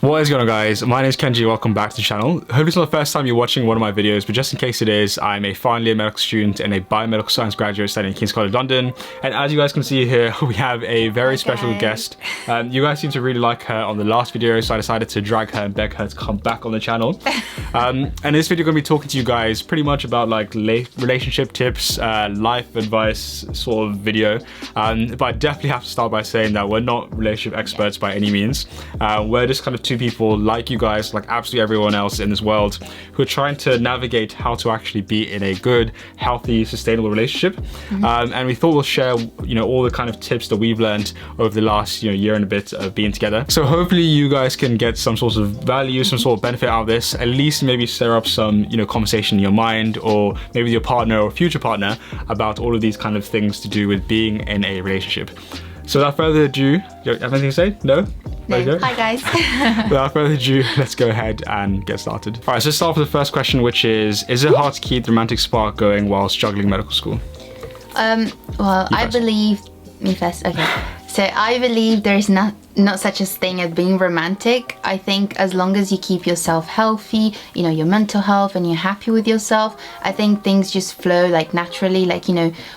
What is going on, guys? My name is Kenji. Welcome back to the channel. Hopefully it's not the first time you're watching one of my videos, but just in case it is, I'm a final year medical student and a biomedical science graduate studying King's College London. And as you guys can see here, we have a very special guest. You guys seem to really like her on the last video, so I decided to drag her and beg her to come back on the channel. And in this video, I'm going to be talking to you guys pretty much about like relationship tips, life advice sort of video. But I definitely have to start by saying that we're not relationship experts by any means. We're just kind of two people like you guys, like absolutely everyone else in this world, who are trying to navigate how to actually be in a good, healthy, sustainable relationship. And we thought we'll share, all the kind of tips that we've learned over the last, year and a bit of being together. So hopefully you guys can get some sort of value, some sort of benefit out of this, at least maybe stir up some, conversation in your mind, or maybe with your partner or future partner about all of these kind of things to do with being in a relationship. So without further ado, you have anything to say? No? No. Hi guys. Without further ado, let's go ahead and get started. All right, so let's start with the first question, which is it hard to keep the romantic spark going while struggling medical school? I believe, me first, okay. So I believe there's not such a thing as being romantic. I think as long as you keep yourself healthy, your mental health, and you're happy with yourself, I think things just flow like naturally. Like,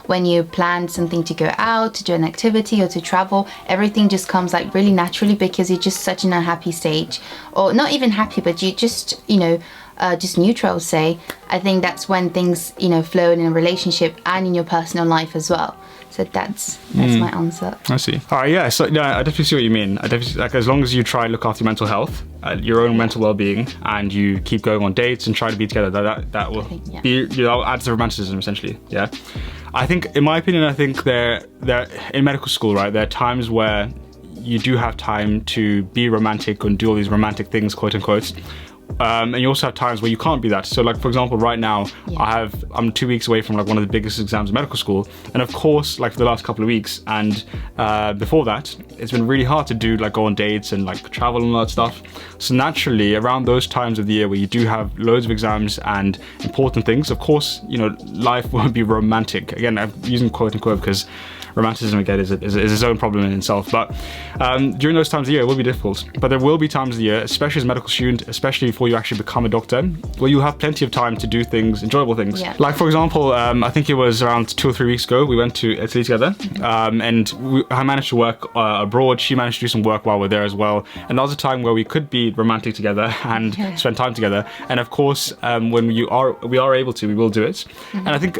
when you plan something to go out, to do an activity or to travel, everything just comes like really naturally because you're just such in a happy stage. Or not even happy, but you just, just neutral, say. I think that's when things, flow in a relationship and in your personal life as well. So that's my answer. I see. All right, yeah. So yeah, I definitely see what you mean. I definitely, like, as long as you try and look after your mental health, your own mental well-being, and you keep going on dates and try to be together, that will be, add to romanticism essentially. Yeah. I think, in my opinion, there in medical school, right? There are times where you do have time to be romantic and do all these romantic things, quote unquote. And you also have times where you can't be that. So like, for example, right now, I'm 2 weeks away from like one of the biggest exams in medical school. And of course, like for the last couple of weeks and before that, it's been really hard to do like go on dates and like travel and all that stuff. So naturally, around those times of the year where you do have loads of exams and important things, of course, life won't be romantic. Again, I'm using quote unquote because romanticism again is its own problem in itself. But during those times of the year, it will be difficult. But there will be times of the year, especially as a medical student, especially before you actually become a doctor, where you'll have plenty of time to do things, enjoyable things. Yeah. Like for example, I think it was around 2 or 3 weeks ago, we went to Italy together, and I managed to work abroad. She managed to do some work while we're there as well. And that was a time where we could be romantic together and spend time together. And of course, when we are able to, we will do it. And I think,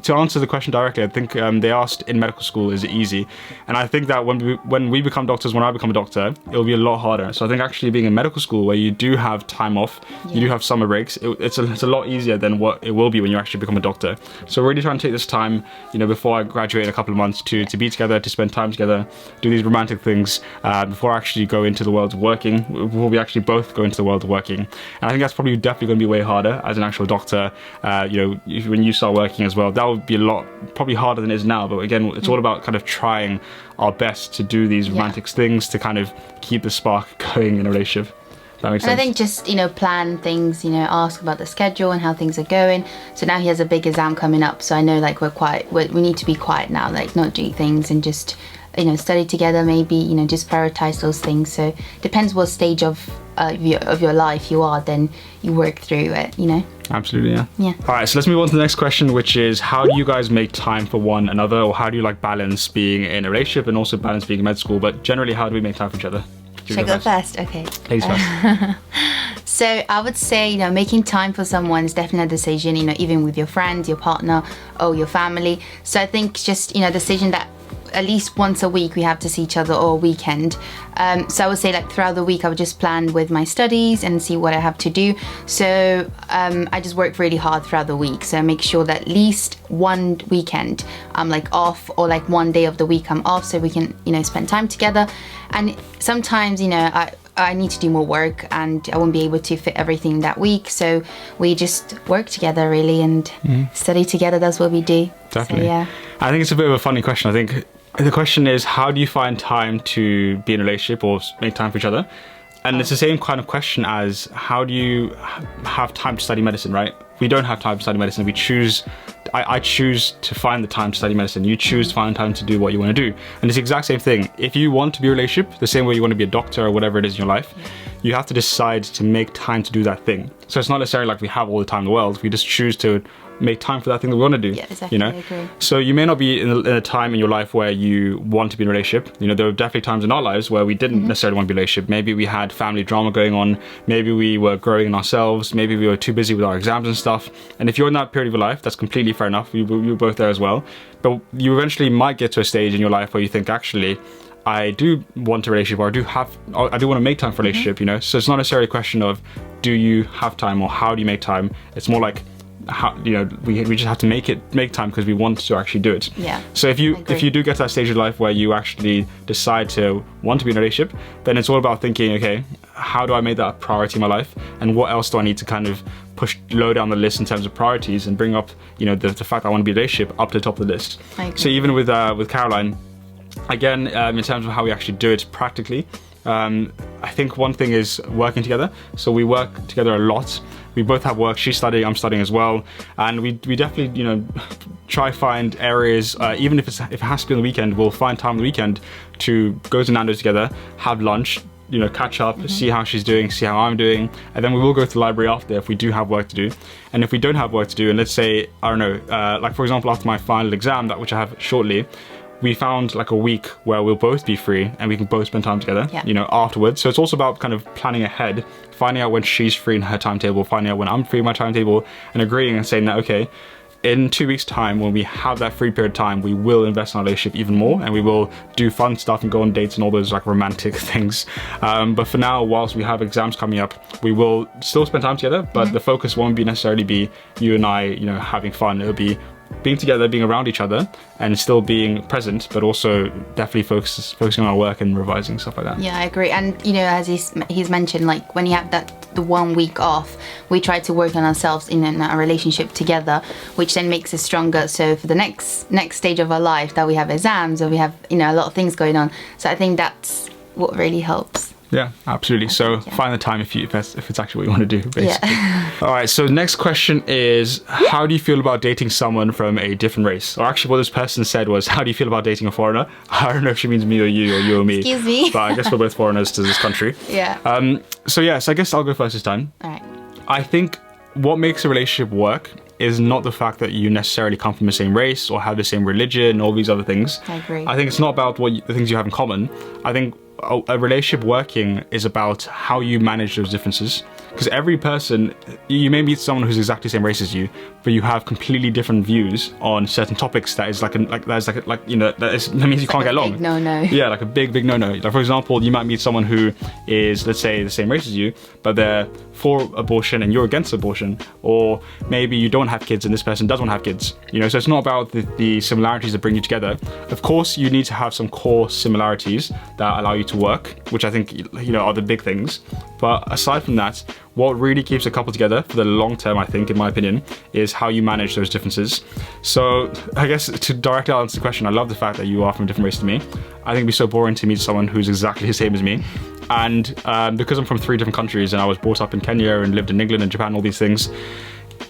to answer the question directly, I think they asked in medical school, is it easy? And I think that when we become doctors, when I become a doctor, it'll be a lot harder. So I think actually being in medical school, where you do have time off, you do have summer breaks, it's a lot easier than what it will be when you actually become a doctor. So we're really trying to take this time, before I graduate in a couple of months, to be together, to spend time together, do these romantic things before I actually go into the world of working, before we actually both go into the world of working. And I think that's probably definitely going to be way harder as an actual doctor. When you start working as well, that would be probably harder than it is now. But again, it's all about kind of trying our best to do these romantic things to kind of keep the spark going in a relationship. That makes sense. I think just, plan things, ask about the schedule and how things are going. So now he has a big exam coming up. So I know like we need to be quiet now, like not do things and just, study together, maybe, just prioritize those things. So depends what stage of your life you are, then you work through it, Absolutely, yeah. All right, so let's move on to the next question, which is how do you guys make time for one another, or how do you like balance being in a relationship and also balance being in med school? But generally, how do we make time for each other? Should I go first? Okay. Ladies first. So I would say, making time for someone is definitely a decision, even with your friends, your partner, or your family. So I think just, decision that at least once a week we have to see each other, or a weekend. So I would say like throughout the week I would just plan with my studies and see what I have to do. So I just work really hard throughout the week. So I make sure that at least one weekend I'm like off, or like one day of the week I'm off, so we can, spend time together. And sometimes, I need to do more work and I won't be able to fit everything that week. So we just work together really and study together. That's what we do. Definitely. So, yeah. I think it's a bit of a funny question. I think the question is, how do you find time to be in a relationship or make time for each other? And it's the same kind of question as how do you have time to study medicine, right? We don't have time to study medicine. I choose to find the time to study medicine. You choose to find time to do what you want to do. And it's the exact same thing. If you want to be in a relationship, the same way you want to be a doctor or whatever it is in your life, you have to decide to make time to do that thing. So it's not necessarily like we have all the time in the world. We just choose to make time for that thing that we want to do. Yeah, exactly. I agree. So you may not be in a time in your life where you want to be in a relationship. There were definitely times in our lives where we didn't necessarily want to be in a relationship. Maybe we had family drama going on. Maybe we were growing in ourselves. Maybe we were too busy with our exams and stuff. And if you're in that period of your life, that's completely fair enough. We were both there as well. But you eventually might get to a stage in your life where you think, actually, I do want a relationship, or I do want to make time for a relationship, So it's not necessarily a question of, do you have time or how do you make time? It's more like, how, we just have to make time because we want to actually do it. Yeah. So if you do get to that stage of life where you actually decide to want to be in a relationship, then it's all about thinking, okay, how do I make that a priority in my life, and what else do I need to kind of push low down the list in terms of priorities and bring up, the fact I want to be in a relationship up to the top of the list. So even with Caroline, again, in terms of how we actually do it practically, I think one thing is working together. So we work together a lot. We both have work. She's studying, I'm studying as well, and we definitely try find areas. Even if it has to be on the weekend, we'll find time on the weekend to go to Nando's together, have lunch, catch up, see how she's doing, see how I'm doing, and then we will go to the library after if we do have work to do. And if we don't have work to do, and let's say, I don't know, like for example, after my final exam, which I have shortly, we found like a week where we'll both be free and we can both spend time together, afterwards. So it's also about kind of planning ahead, finding out when she's free in her timetable, finding out when I'm free in my timetable, and agreeing and saying that, okay, in 2 weeks' time, when we have that free period of time, we will invest in our relationship even more, and we will do fun stuff and go on dates and all those like romantic things. But for now, whilst we have exams coming up, we will still spend time together, but the focus won't necessarily be you and I, having fun. It'll be being together, being around each other, and still being present, but also definitely focusing on our work and revising, stuff like that. Yeah, I agree. And as he's mentioned, like when you have the 1 week off, we try to work on ourselves in a relationship together, which then makes us stronger. So for the next stage of our life, that we have exams or we have a lot of things going on. So I think that's what really helps. Yeah, absolutely. So find the time if it's actually what you want to do, basically. Yeah. All right, so next question is, how do you feel about dating someone from a different race? Or actually what this person said was, how do you feel about dating a foreigner? I don't know if she means me or you or me. Excuse me. But I guess we're both foreigners to this country. Yeah. So I guess I'll go first this time. All right. I think what makes a relationship work is not the fact that you necessarily come from the same race or have the same religion, all these other things. I agree. I think it's not about the things you have in common. I think a relationship working is about how you manage those differences. Because every person, you may meet someone who's exactly the same race as you, but you have completely different views on certain topics. That means you can't get along. Big no. Yeah, like a big no. Like for example, you might meet someone who is, let's say, the same race as you, but they're for abortion and you're against abortion, or maybe you don't have kids and this person does want to have kids. So it's not about the similarities that bring you together. Of course, you need to have some core similarities that allow you to work, which I think are the big things. But aside from that, what really keeps a couple together for the long term, I think, in my opinion, is how you manage those differences. So I guess to directly answer the question, I love the fact that you are from a different race to me. I think it'd be so boring to meet someone who's exactly the same as me. And because I'm from 3 different countries and I was brought up in Kenya and lived in England and Japan, all these things,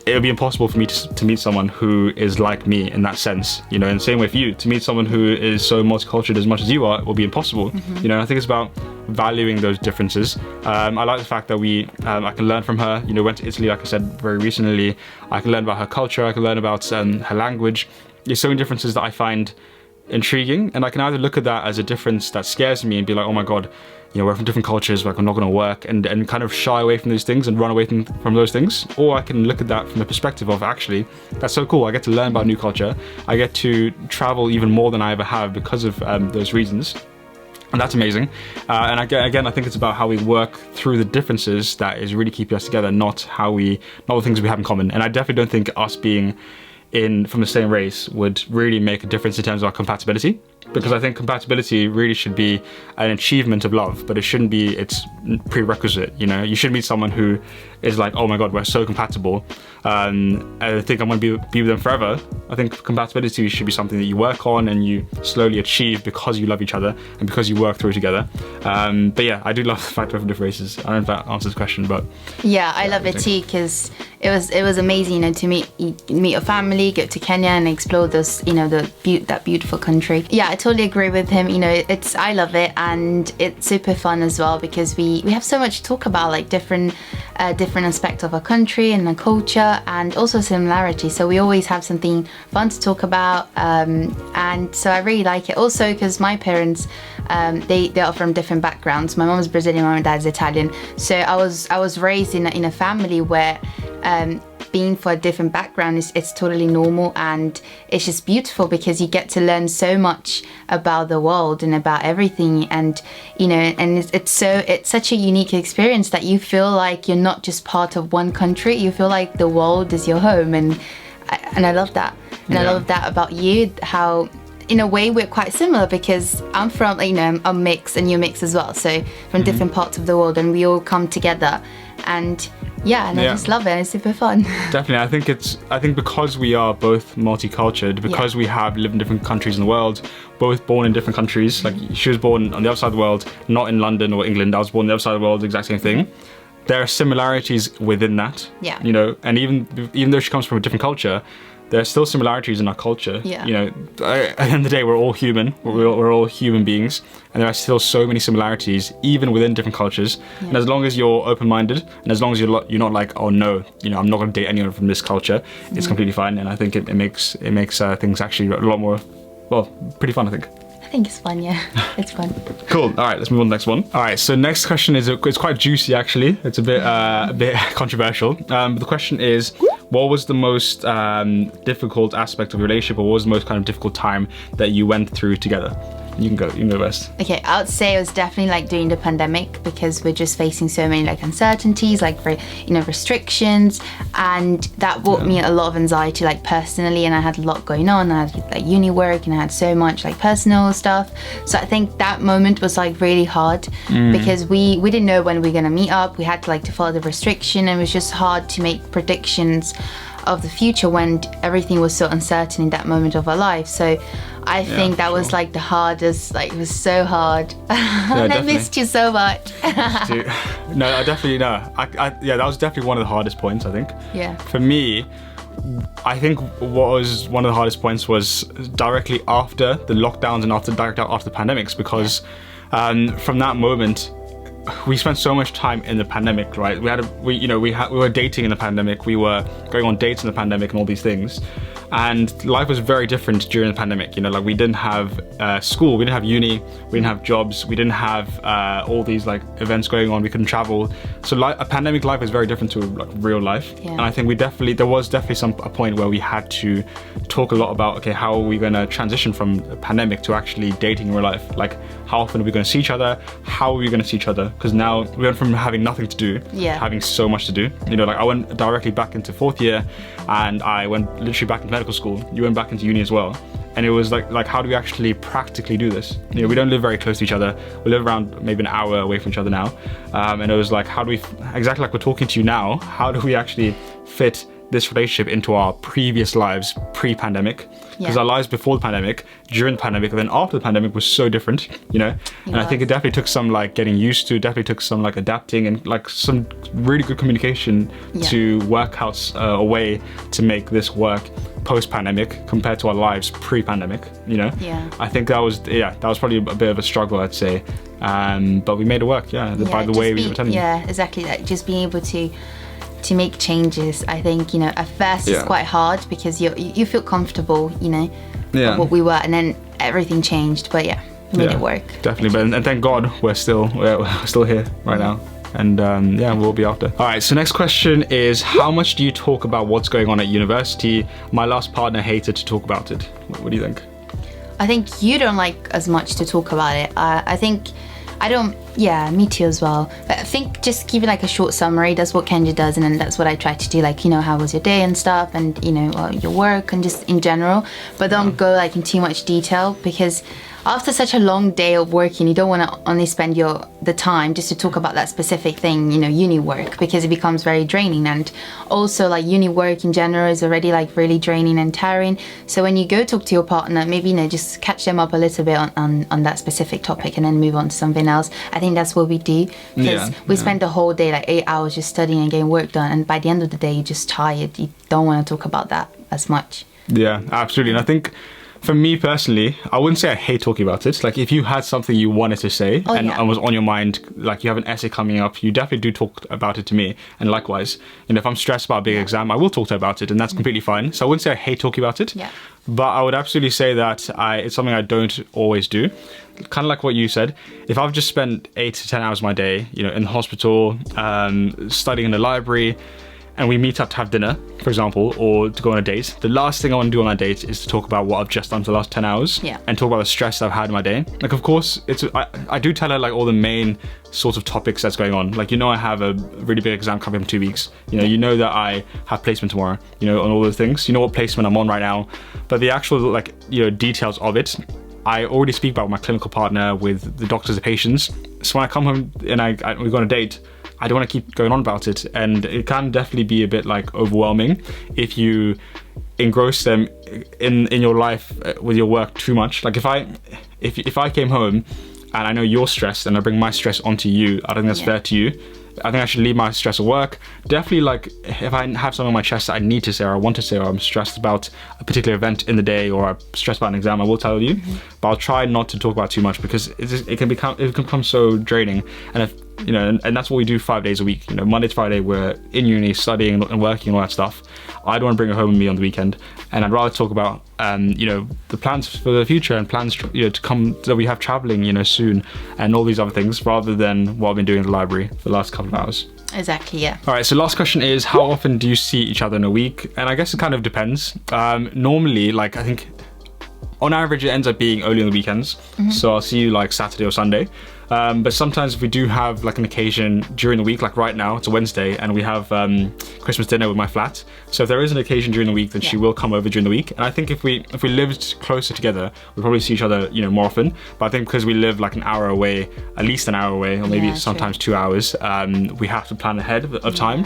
it would be impossible for me to meet someone who is like me in that sense. And the same way for you, to meet someone who is so multicultural as much as you are, it will be impossible. I think it's about valuing those differences. I like the fact that I can learn from her. Went to Italy, like I said, very recently. I can learn about her culture. I can learn about her language. There's so many differences that I find intriguing, and I can either look at that as a difference that scares me and be like, oh my god, we're from different cultures, like I'm not going to work, and kind of shy away from those things and run away from those things. Or I can look at that from the perspective of, actually, that's so cool. I get to learn about new culture. I get to travel even more than I ever have because of those reasons. And that's amazing. And again, I think it's about how we work through the differences that is really keeping us together, not the things we have in common. And I definitely don't think us being from the same race would really make a difference in terms of our compatibility, because I think compatibility really should be an achievement of love, but it shouldn't be its prerequisite. You should meet someone who is like, oh my god, we're so compatible, I think I'm going to be with them forever. I think compatibility should be something that you work on and you slowly achieve because you love each other and because you work through together. But yeah, I do love the fact we're from different races. I don't know if that answers the question, but yeah, I love it too, because it was amazing, to meet your family, go to Kenya and explore those, that beautiful country. Yeah, I totally agree with him. You know, I love it, and it's super fun as well because we have so much to talk about, like different aspects of our country and our culture, and also similarity. So we always have something fun to talk about, and so I really like it. Also, because my parents, they are from different backgrounds. My mom is Brazilian, my dad's Italian. So I was raised in a family where being for a different background it's totally normal, and it's just beautiful because you get to learn so much about the world and about everything, and you know, and it's such a unique experience that you feel like you're not just part of one country, you feel like the world is your home, and I love that. And I love that about you, how in a way we're quite similar because I'm from, you know, I'm mixed and you're mixed as well, so from different parts of the world, and we all come together, and I just love it, and it's super fun. Definitely. I think because we are both multicultural, because we have lived in different countries in the world, both born in different countries, like she was born on the other side of the world, not in London or England, I was born on the other side of the world, the exact same thing. There are similarities within that, you know, and even though she comes from a different culture, there are still similarities in our culture. You know, at the end of the day, we're all human. We're all human beings, and there are still so many similarities, even within different cultures. And as long as you're open-minded, and as long as you're not like, oh no, you know, I'm not going to date anyone from this culture, it's completely fine. And I think it makes things actually a lot more, well, pretty fun, I think. I think it's fun, it's fun. Cool. All right, let's move on to the next one. All right, so next question it's quite juicy actually. It's a bit controversial. But the question is, what was the most difficult aspect of your relationship, or what was the most kind of difficult time that you went through together? You can go first. Okay, I would say it was definitely like during the pandemic, because we're just facing so many like uncertainties, like restrictions, and that brought me a lot of anxiety, like personally, and I had a lot going on. I had like uni work, and I had so much like personal stuff. So I think that moment was like really hard because we didn't know when we were gonna meet up. We had to follow the restriction, and it was just hard to make predictions of the future when everything was so uncertain in that moment of our life. So I think that was like the hardest, like it was so hard. And I missed you so much. No, I definitely know. That was definitely one of the hardest points, I think. For me, I think what was one of the hardest points was directly after the lockdowns and after the pandemics, because from that moment, we spent so much time in the pandemic, right? We were dating in the pandemic, we were going on dates in the pandemic and all these things. And life was very different during the pandemic. You know, like we didn't have school, we didn't have uni, we didn't have jobs, we didn't have all these like events going on, we couldn't travel. So a pandemic life is very different to like real life. And I think there was definitely a point where we had to talk a lot about, okay, how are we going to transition from a pandemic to actually dating in real life? Like, how often are we going to see each other? How are we going to see each other? Because now we went from having nothing to do to having so much to do. You know, like I went directly back into fourth year, and I went literally back into medical school. You went back into uni as well. And it was like how do we actually practically do this? You know, we don't live very close to each other. We live around maybe an hour away from each other now. And it was like, how do we, exactly like we're talking to you now, how do we actually fit this relationship into our previous lives pre-pandemic? Because our lives before the pandemic, during the pandemic, and then after the pandemic was so different, you know? And I think it definitely took some like getting used to, definitely took some like adapting, and like some really good communication to work out a way to make this work post-pandemic compared to our lives pre-pandemic, you know? I think that was probably a bit of a struggle, I'd say. But we made it work, by the way we were telling you. Yeah, exactly. Like just being able to make changes, I think, you know, at first it's quite hard because you feel comfortable, you know, what we were, and then everything changed, but we made it work. Definitely, but and thank God we're still here right now, and we'll be after. All right, so next question is, how much do you talk about what's going on at university? My last partner hated to talk about it. What do you think? I think you don't like as much to talk about it. I think I don't, me too as well. But I think just keeping like a short summary, that's what Kenji does, and then that's what I try to do, like, you know, how was your day and stuff, and, you know, your work and just in general. But don't go like in too much detail, because after such a long day of working, you don't want to only spend the time just to talk about that specific thing, you know, uni work, because it becomes very draining. And also like uni work in general is already like really draining and tiring. So when you go talk to your partner, maybe, you know, just catch them up a little bit on that specific topic and then move on to something else. I think that's what we do, because we spend the whole day, like 8 hours just studying and getting work done. And by the end of the day, you're just tired. You don't want to talk about that as much. Yeah, absolutely. And I think For me personally, I wouldn't say I hate talking about it. Like if you had something you wanted to say and was on your mind, like you have an essay coming up, you definitely do talk about it to me. And likewise, if I'm stressed about a big exam, I will talk to her about it, and that's completely fine. So I wouldn't say I hate talking about it, but I would absolutely say that it's something I don't always do. Kind of like what you said, if I've just spent 8 to 10 hours of my day, in the hospital, studying in the library, and we meet up to have dinner, for example, or to go on a date, the last thing I want to do on that date is to talk about what I've just done for the last 10 hours and talk about the stress I've had in my day. Like, of course, I do tell her like all the main sorts of topics that's going on. Like, I have a really big exam coming up in 2 weeks. You know that I have placement tomorrow, on all those things. You know what placement I'm on right now. But the actual, details of it, I already speak about with my clinical partner, with the doctors, the patients. So when I come home and we go on a date, I don't want to keep going on about it, and it can definitely be a bit overwhelming if you engross them in your life with your work too much. Like if I came home and I know you're stressed and I bring my stress onto you, I don't think that's fair to you. I think I should leave my stress at work. Definitely, if I have something on my chest that I need to say or I want to say, or I'm stressed about a particular event in the day, or I'm stressed about an exam, I will tell you. But I'll try not to talk about it too much, because it can become so draining. And if and that's what we do 5 days a week. Monday to Friday we're in uni studying and working and all that stuff. I don't want to bring it home with me on the weekend, and I'd rather talk about the plans for the future and plans to come that we have traveling soon, and all these other things, rather than what I've been doing in the library for the last couple of hours. Exactly, yeah. All right, so last question is, how often do you see each other in a week? And I guess it kind of depends. Normally, I think on average it ends up being only on the weekends. So I'll see you Saturday or Sunday. But sometimes if we do have an occasion during the week, like right now, it's a Wednesday, and we have Christmas dinner with my flat. So if there is an occasion during the week, then she will come over during the week. And I think if we lived closer together, we'd probably see each other, more often. But I think because we live an hour away, at least an hour away, or maybe sometimes 2 hours, we have to plan ahead of time.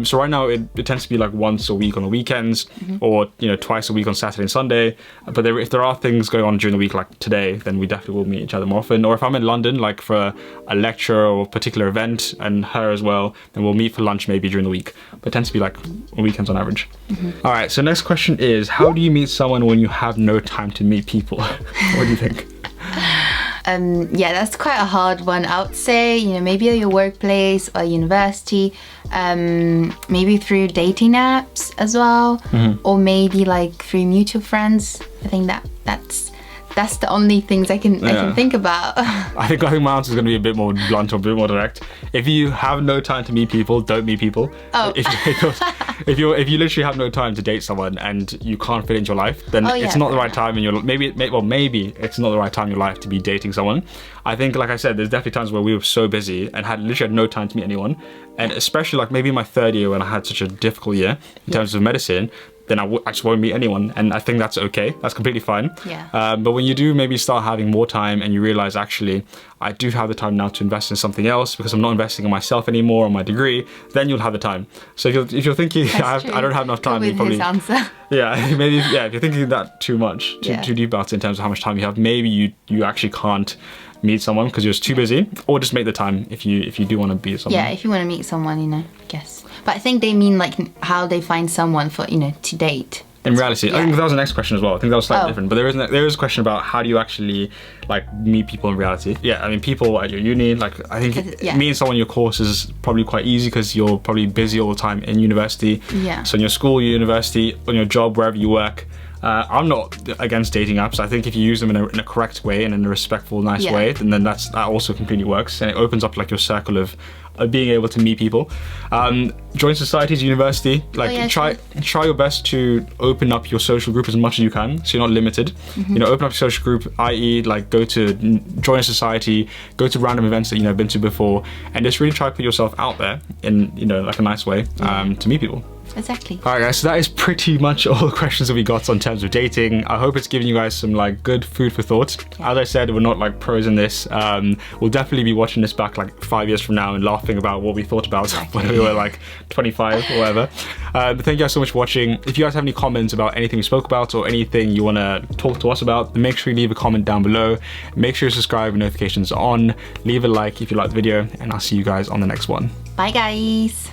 So right now it tends to be once a week on the weekends, or twice a week on Saturday and Sunday. But if there are things going on during the week, like today, then we definitely will meet each other more often. Or if I'm in London, for a lecture or a particular event, and her as well, then we'll meet for lunch maybe during the week. But it tends to be on weekends on average. All right, so next question is, how do you meet someone when you have no time to meet people? What do you think? That's quite a hard one. I would say, maybe at your workplace or university, maybe through dating apps as well, or maybe through mutual friends. I think that's the only things I can think about. I think my answer is going to be a bit more blunt or a bit more direct. If you have no time to meet people, don't meet people. Oh. If you literally have no time to date someone and you can't fit into your life, then it's not the right time in your maybe it's not the right time in your life to be dating someone. I think, like I said, there's definitely times where we were so busy and had no time to meet anyone. And especially maybe in my third year, when I had such a difficult year in terms of medicine, then I just won't meet anyone, and I think that's okay. That's completely fine. But when you do maybe start having more time and you realize, actually, I do have the time now to invest in something else because I'm not investing in myself anymore or my degree, then you'll have the time. So if you're thinking I don't have enough time, you probably his answer. If you're thinking that too much, too deep about it in terms of how much time you have, maybe you actually can't meet someone because you're just too busy, or just make the time if you do want to be someone. If you want to meet someone, I guess. But I think they mean how they find someone for to date. In reality, I think that was the next question as well. I think that was slightly different. But there is a question about how do you actually meet people in reality. Yeah, I mean, people at your uni, I think meeting someone in your course is probably quite easy because you're probably busy all the time in university. Yeah. So in your school, your university, on your job, wherever you work. I'm not against dating apps. I think if you use them in a correct way and in a respectful, nice way, then that also completely works, and it opens up your circle of being able to meet people. Join societies, university. Try your best to open up your social group as much as you can, so you're not limited. Open up your social group, i.e., go to join a society, go to random events that you've never been to before, and just really try to put yourself out there in a nice way to meet people. Exactly. All right, guys, so that is pretty much all the questions that we got on terms of dating. I hope it's given you guys some good food for thought. As I said, we're not pros in this. We'll definitely be watching this back 5 years from now and laughing about what we thought about when we were 25 or whatever. But thank you guys so much for watching. If you guys have any comments about anything we spoke about or anything you want to talk to us about, then make sure you leave a comment down below. Make sure you subscribe and notifications are on. Leave a like if you like the video, and I'll see you guys on the next one. Bye, guys.